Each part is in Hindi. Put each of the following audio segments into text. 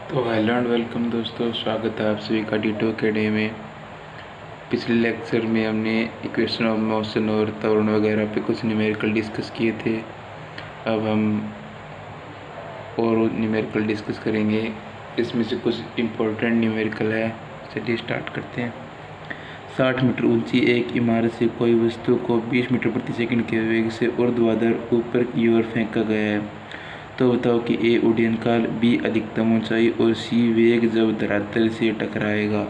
तो हेलो एंड वेलकम दोस्तों, स्वागत है आप सभी का डी2 अकेडमी में। पिछले लेक्चर में हमने इक्वेशन ऑफ मोशन और त्वरण वगैरह पे कुछ न्यूमेरिकल डिस्कस किए थे। अब हम और न्यूमेरिकल डिस्कस करेंगे। इसमें से कुछ इम्पोर्टेंट न्यूमेरिकल है। चलिए स्टार्ट करते हैं। 60 मीटर ऊंची एक इमारत से कोई वस्तु को 20 मीटर प्रति सेकंड के वेग से ऊर्ध्वाधर ऊपर की ओर फेंका गया है। तो बताओ कि ए उड्डयन काल, बी अधिकतम ऊंचाई और सी वेग जब धरातल से टकराएगा।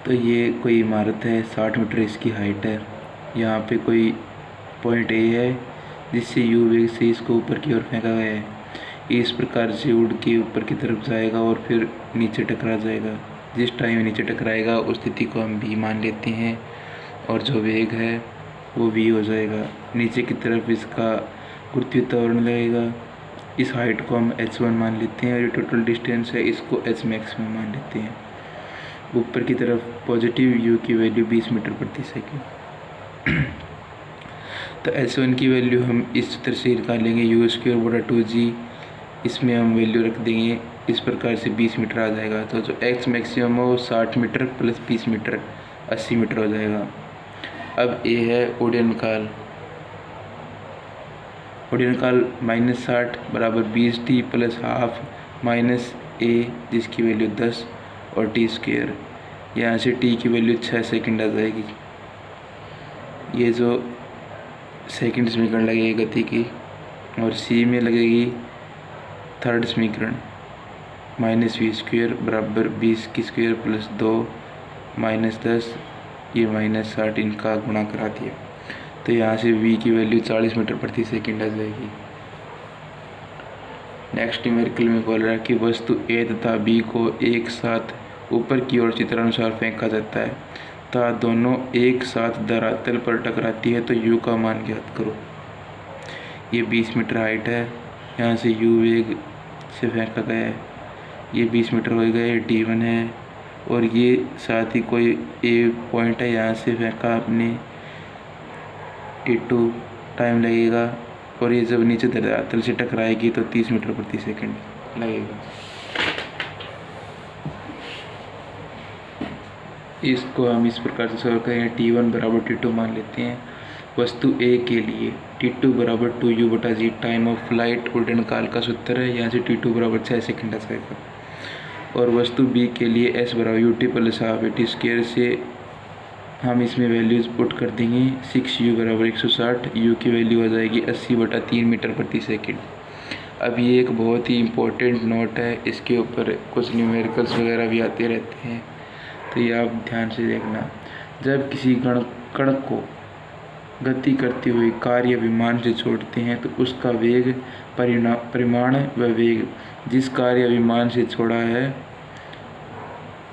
तो ये कोई इमारत है, 60 मीटर इसकी हाइट है। यहाँ पे कोई पॉइंट ए है जिससे यू वेग से इसको ऊपर की ओर फेंका गया है। ये इस प्रकार से उड़ के ऊपर की तरफ जाएगा और फिर नीचे टकरा जाएगा। जिस टाइम नीचे टकराएगा उस स्थिति को हम बी मान लेते हैं और जो वेग है वो वी हो जाएगा। नीचे की तरफ इसका गुरुत्वीय त्वरण लगेगा। इस हाइट को हम h1 मान लेते हैं और ये टोटल डिस्टेंस है, इसको h मैक्स में मान लेते हैं। ऊपर की तरफ पॉजिटिव u की वैल्यू 20 मीटर प्रति सेकेंड। तो h1 की वैल्यू हम इस सूत्र से निकालेंगे, u²/2g। इसमें हम वैल्यू रख देंगे इस प्रकार से 20 मीटर आ जाएगा। तो जो x मैक्सिमम हो 60 मीटर प्लस 20 मीटर 80 मीटर हो जाएगा। अब ए है उड्डयन काल। उड्डयन काल -60 बराबर 20t प्लस हाफ माइनस ए जिसकी वैल्यू 10 और t²। यहाँ से t की वैल्यू 6 सेकंड आ जाएगी। ये जो सेकंड समीकरण लगेगी गति की, और c में लगेगी थर्ड समीकरण -v² बराबर 20 की स्क्वायर प्लस 2 -10 ये -60 इनका गुणा करा दिया। तो यहाँ से v की वैल्यू 40 मीटर प्रति सेकंड आ जाएगी। नेक्स्ट न्यूमेरिकल में बोल रहा है कि वस्तु a तथा b को एक साथ ऊपर की ओर चित्रानुसार फेंका जाता है तथा दोनों एक साथ धरातल पर टकराती है, तो u का मान ज्ञात करो। ये 20 मीटर हाइट है, यहाँ से u वेग से फेंका गया है। ये 20 मीटर हो गया, ये t1 है और ये साथ ही कोई a पॉइंट है, यहाँ से फेंका आपने t2 टाइम लगेगा और ये जब नीचे धरातल से टकराएगी तो 30 मीटर प्रति सेकंड लगेगा। इसको हम इस प्रकार से सॉल्व करेंगे। t1 बराबर t2 मान लेते हैं। वस्तु a के लिए t2 बराबर 2u/g टाइम ऑफ फ्लाइट उड्डयन काल का सूत्र है। यहाँ से t2 बराबर 6 सेकंड आ जाएगा। और वस्तु b के लिए s बराबर ut प्लस हाफ t² से हम इसमें वैल्यूज पुट कर देंगे। 6u बराबर 160, u की वैल्यू हो जाएगी 80/3 मीटर प्रति सेकंड। अब ये एक बहुत ही इम्पोर्टेंट नोट है, इसके ऊपर कुछ न्यूमेरिकल्स वगैरह भी आते रहते हैं, तो ये आप ध्यान से देखना। जब किसी कण को गति करती हुई कार या विमान से छोड़ते हैं तो उसका वेग परिमाण व वेग जिस कार या विमान से छोड़ा है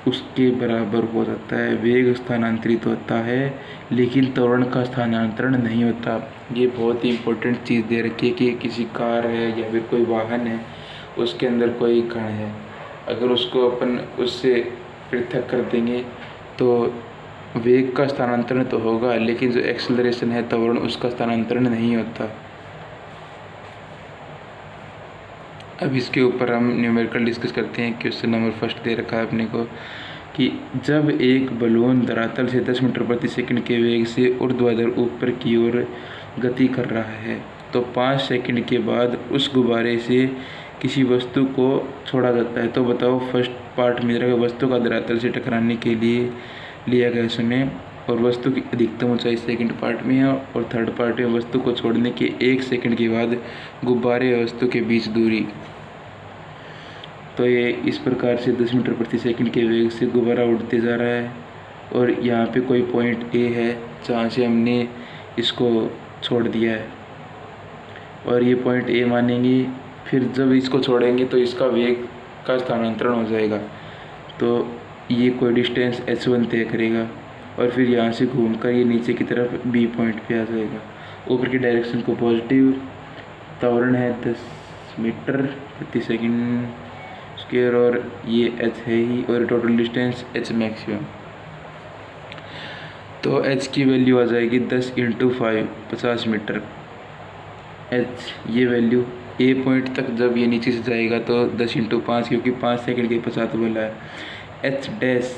उसके बराबर हो जाता है। वेग स्थानांतरित होता है लेकिन त्वरण का स्थानांतरण नहीं होता। ये बहुत ही इम्पोर्टेंट चीज़ दे रखी है कि किसी कार है या फिर कोई वाहन है, उसके अंदर कोई कण है, अगर उसको अपन उससे पृथक कर देंगे तो वेग का स्थानांतरण तो होगा लेकिन जो एक्सेलरेशन है त्वरण, उसका स्थानांतरण नहीं होता। अब इसके ऊपर हम न्यूमेरिकल डिस्कस करते हैं। क्वेश्चन नंबर फर्स्ट दे रखा है अपने को कि जब एक बलून धरातल से 10 मीटर प्रति सेकंड के वेग से ऊर्ध्वाधर ऊपर की ओर गति कर रहा है तो 5 सेकंड के बाद उस गुब्बारे से किसी वस्तु को छोड़ा जाता है। तो बताओ फर्स्ट पार्ट में रखा वस्तु का धरातल से टकराने के लिए लिया गया समय और वस्तु की अधिकतम ऊंचाई सेकंड पार्ट में है, और थर्ड पार्ट में वस्तु को छोड़ने के 1 सेकंड के बाद गुब्बारे और वस्तु के बीच दूरी। तो ये इस प्रकार से 10 मीटर प्रति सेकंड के वेग से गुब्बारा उड़ते जा रहा है और यहाँ पे कोई पॉइंट ए है जहाँ से हमने इसको छोड़ दिया है और ये पॉइंट ए मानेंगे। फिर जब इसको छोड़ेंगे तो इसका वेग का स्थानांतरण हो जाएगा, तो ये कोई डिस्टेंस h1 तय करेगा और फिर यहाँ से घूमकर ये नीचे की तरफ बी पॉइंट पे आ जाएगा। ऊपर की डायरेक्शन को पॉजिटिव, त्वरण है 10 मीटर प्रति सेकंड स्क्वायर और ये h है ही, और टोटल डिस्टेंस h मैक्सिमम। तो h की वैल्यू आ जाएगी 10 × 5 50 मीटर। h ये वैल्यू ए पॉइंट तक जब ये नीचे से जाएगा तो 10 × 5 क्योंकि 5 सेकंड के पश्चात बोला है। एच डैश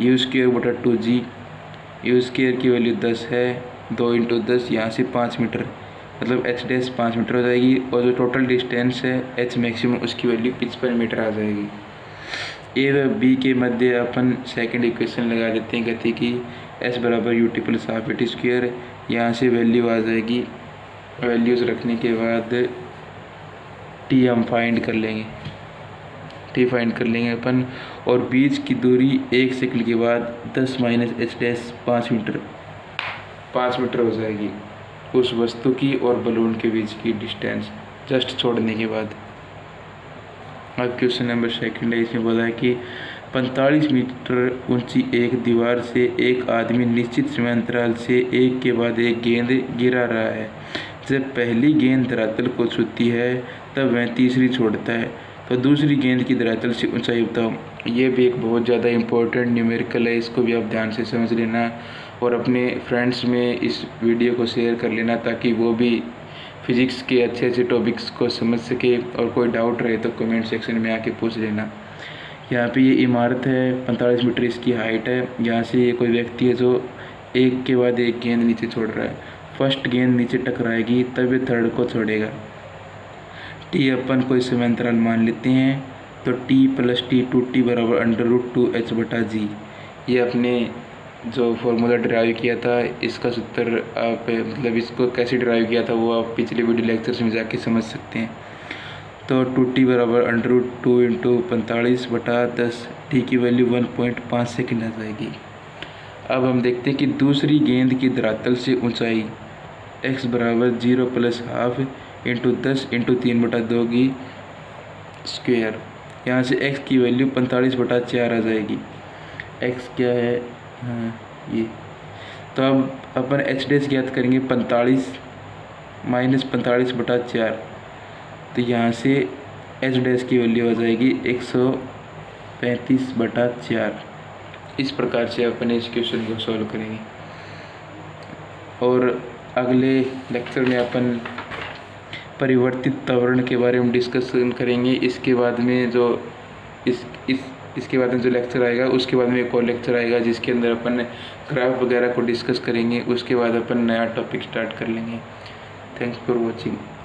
यू स्क्वेयर बटा 2g, यू स्क्वेयर की वैल्यू 10 है, 2 × 10 यहाँ से 5 मीटर, मतलब एच डैश 5 मीटर हो जाएगी। और जो टोटल डिस्टेंस है एच मैक्सिमम उसकी वैल्यू 55 मीटर आ जाएगी। ए व बी के मध्य अपन सेकंड इक्वेशन लगा देते हैं गति की, एस बराबर U T plus half T square. यहाँ से वैल्यू आ जाएगी, वैल्यूज़ रखने के बाद टी हम फाइंड कर लेंगे, टी फाइंड कर लेंगे अपन। और बीच की दूरी 1 सेकंड के बाद 10 - एच डैश 5 मीटर हो जाएगी उस वस्तु की और बलून के बीच की डिस्टेंस जस्ट छोड़ने के बाद। अब क्वेश्चन नंबर सेकंड है, इसमें बोला है कि 45 मीटर ऊंची एक दीवार से एक आदमी निश्चित समय अंतराल से एक के बाद एक गेंद गिरा रहा है। जब पहली गेंद धरातल को छूती है तब वह तीसरी छोड़ता है, तो दूसरी गेंद की धरातल से ऊंचाई बताओ। ये भी एक बहुत ज़्यादा इम्पोर्टेंट न्यूमेरिकल है, इसको भी आप ध्यान से समझ लेना और अपने फ्रेंड्स में इस वीडियो को शेयर कर लेना ताकि वो भी फिज़िक्स के अच्छे अच्छे टॉपिक्स को समझ सके। और कोई डाउट रहे तो कमेंट सेक्शन में आके पूछ लेना। यहाँ पे ये इमारत है, 45 मीटर इसकी हाइट है। यहाँ से ये कोई व्यक्ति है जो एक के बाद एक गेंद नीचे छोड़ रहा है। फर्स्ट गेंद नीचे टकराएगी तब ये थर्ड को छोड़ेगा। टी अपन कोई समय अंतराल मान लेते हैं, तो t + t/2t बराबर √2h/g। ये अपने जो फॉर्मूला ड्राइव किया था इसका सूत्र आप मतलब इसको कैसे ड्राइव किया था वो आप पिछले वीडियो लेक्चर्स में जाके समझ सकते हैं। तो 2t बराबर √2 × 45/10, टी की वैल्यू 1.5 सेकंड आ जाएगी। अब हम देखते हैं कि दूसरी गेंद की धरातल से ऊंचाई x बराबर 0 + हाफ × 10 × 3/2 की स्क्वायर। यहाँ से x की वैल्यू 45/4 आ जाएगी। x क्या है, हाँ ये। तो अब अपन एच डैश ज्ञात करेंगे 45 - 45/4, तो यहाँ से एच डैश की वैल्यू आ जाएगी 135/4। इस प्रकार से अपन इस क्वेश्चन को सॉल्व करेंगे। और अगले लेक्चर में अपन परिवर्तित त्वरण के बारे में डिस्कशन करेंगे। इसके बाद में जो इसके बाद में जो लेक्चर आएगा उसके बाद में एक और लेक्चर आएगा जिसके अंदर अपन ग्राफ वगैरह को डिस्कस करेंगे। उसके बाद अपन नया टॉपिक स्टार्ट कर लेंगे। Thanks for watching.